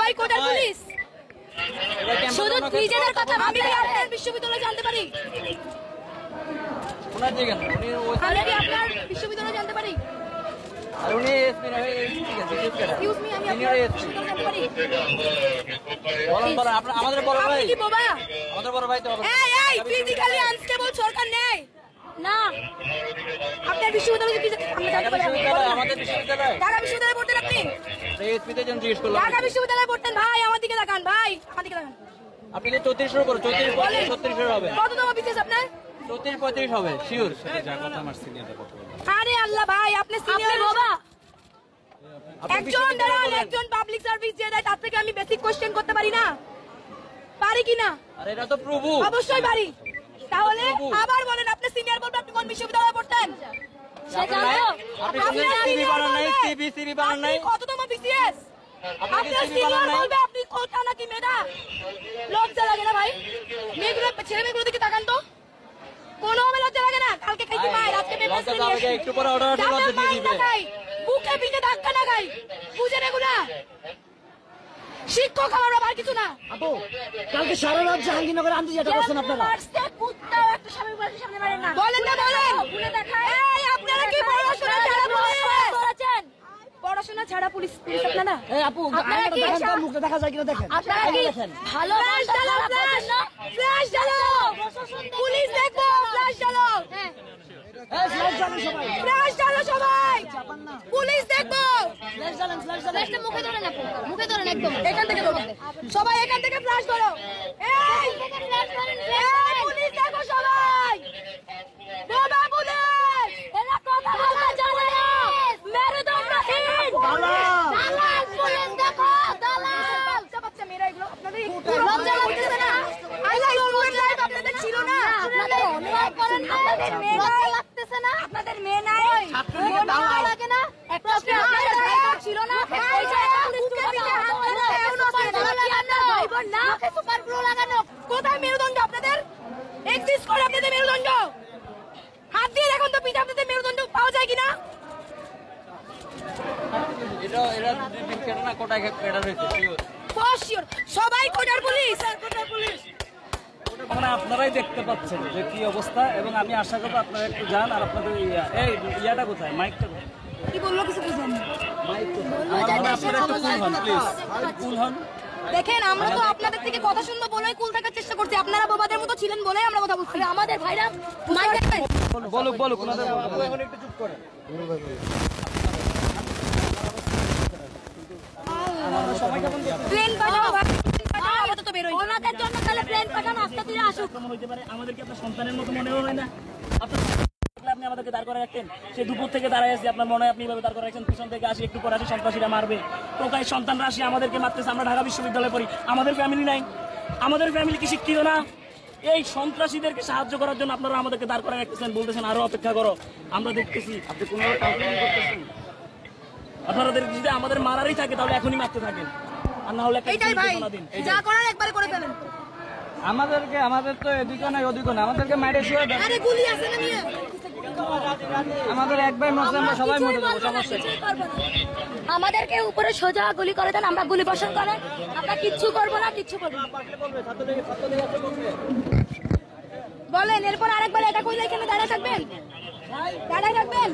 সবাই কোটার পুলিশ শুধু নিজেদের কথা আমি কি আপনার বিশ্ববিদ্যালয়ে জানতে পারি ওনার জায়গা উনি আমি কি আপনার বিশ্ববিদ্যালয়ে জানতে পারি আর উনি এসপি না ঠিক আছে এক্সকিউজ মি আমি আপনার বিশ্ববিদ্যালয়ে জানতে পারি বলেন আমাদের বড় ভাই আপনি কি বাবা আমাদের বড় ভাই তো এই এই ফিজিক্যালি আনস্টেবল সরকার নেই না আপনার বিশ্ববিদ্যালয়ে কি আমরা জানতে পারি আমাদের বিশ্ববিদ্যালয় ঢাকা বিশ্ববিদ্যালয়ে পড়তেন আপনি এসপি তে জন জিজ্ঞেস করলাম ঢাকা বিশ্ববিদ্যালয়ে পড়তেন ভাই আমার দিকে তাকান ভাই আমার দিকে তাকান আপনি যে 34 এর উপর 34 36 এর হবে কততম বিশেষ আপনার 34 35 হবে শিওর যা কথা আমার সিনিয়রটা কথা বলে আরে আল্লাহ ভাই আপনি সিনিয়র বাবা একজন পাবলিক সার্ভিস যে দেয় তার থেকে আমি বেসিক কোশ্চেন করতে পারি না পারি কি না আরে এটা তো প্রভু অবশ্যই পারি তাহলে আবার বলেন আপনি সিনিয়র বলতে আপনি কোন বিশ্ববিদ্যালয়ে পড়তেন সে জানো আপনি সিবি বানান নাই সিবি বানান নাই কততম বিসিএস আপনি সিনিয়র বলবে আপনি কোটা নাকি মেধা লজ্জা লাগে না ভাই মেয়েগুলো ছেলে মেয়েগুলো দিকে তাকান তো কোনো লজ্জা লাগে না কালকে খাইতে মায়ের আজকে পেপার লজ্জা একটু পরে অর্ডার দিয়ে দিবে বুকে পিঠে ধাক্কা না খাই বুঝেন এগুলা শিক্ষক আমরা আর কিছু না আপু কালকে সারা রাত জাহাঙ্গীরনগরে আন্দোলন করছেন আপনারা বলেন না বলেন এই আপনারা কি পড়াশোনা ছাড়া করেছেন পড়াশোনা ছাড়া পুলিশ আপনারা এই আপু দেখেন মুখে দেখা যায় কিনা দেখেন আপনারা কি ভালো ফ্ল্যাশ জ্বালাও ফ্ল্যাশ জ্বালাও পুলিশ দেখবো ফ্ল্যাশ জ্বালাও এই ফ্ল্যাশ জ্বালান সবাই ফ্ল্যাশ জ্বালাও সবাই পুলিশ দেখবো ফ্ল্যাশ জ্বালান ফ্ল্যাশটা মুখে ধরে না মুখে ধরে একদম এখান থেকে ধরো সবাই এখান থেকে ফ্ল্যাশ ধরো এই ফ্ল্যাশ ধরেন পুলিশ দেখো সবাই বাবা পুলিশ এরা কথা বলতে জানে না মেরুদণ্ডহীন দালাল পুলিশ দেখো দালাল বাচ্চা বাচ্চা মেয়েরা এগুলো আপনাদের লজ্জা লাগতেছে না আইলা স্কুল লাইফ আপনাদের ছিল না আপনাদের অন্যায় করেন আপনাদের মেয়ে লাগতেছে না আপনাদের মেয়ে নাই মন লাগে না একটা ছিল না ওই জায়গা বুকে পিঠে হাত ধরে না সুপার গ্লো লাগানো কোথায় মেরুদণ্ড আপনাদের এক্সিস্ট করে আপনাদের মেরুদণ্ড হাত দিয়ে দেখুন তো পিঠে আপনাদের মেরুদণ্ড পাওয়া যায় কিনা এরা কেন না কোটায় কেটে রয়েছে শিওর সবাই কোটার পুলিশ মানে আপনারাই দেখতে পাচ্ছেন যে কি অবস্থা এবং আমি আশা করবো আপনারা একটু যান আর আপনাদের এই ইয়াটা কোথায় মাইকটা কোথায় কি বললো কিছু বুঝলাম না আপনারা একটু কুল হন প্লিজ কুল হন দেখেন আমরা তো আপনাদের থেকে কথা শুনবো বলেই কুল থাকার চেষ্টা করছি আপনারা বাবাদের মতো ছিলেন বলেই আমরা কথা বলছি আমাদের ভাইরা বলুক ওনাদের এখন একটু চুপ করে প্লেন পাঠাও আপাতত বের হই ওনাদের জন্য তাহলে প্লেন পাঠান আস্তে ধীরে আসুক হইতে পারে আমাদেরকে আপনার সন্তানের মতো মনে হয় না আপনি আমাদেরকে দাঁড় করে রাখতেন সে দুপুর থেকে দাঁড়ায় আসছে আপনার মনে হয় আপনি এইভাবে দাঁড় করে রাখছেন পিছন থেকে আসি একটু পরে আসি সন্ত্রাসীরা মারবে টোকাই সন্তানরা আসি আমাদেরকে মারতেছে আমরা ঢাকা বিশ্ববিদ্যালয়ে পড়ি আমাদের ফ্যামিলি নাই আমাদের ফ্যামিলি কি শিক্ষিত না এই সন্ত্রাসীদেরকে সাহায্য করার জন্য আপনারা আমাদেরকে দাঁড় করে রাখতেছেন বলতেছেন আরো অপেক্ষা করো আমরা দেখতেছি আপনি কোনো করতেছেন আপনারা যদি আমাদের মারারই থাকে তাহলে এখনই মারতে থাকেন আর না হলে এইটাই ভাই যা করার একবারে করে ফেলেন আমাদের তো এদিকে নাই ওদিকে না আমাদেরকে মাইরে শুয়ে দেন আরে গুলি আছে না নিয়ে আমাদের একবার মরছে আমরা সবাই মরে যাবো সমস্যা আমাদেরকে উপরে সোজা গুলি করে দেন আমরা গুলি বর্ষণ করেন আমরা কিচ্ছু করবো না বলেন এরপর আরেকবার এটা কইলে এখানে দাঁড়ায় থাকবেন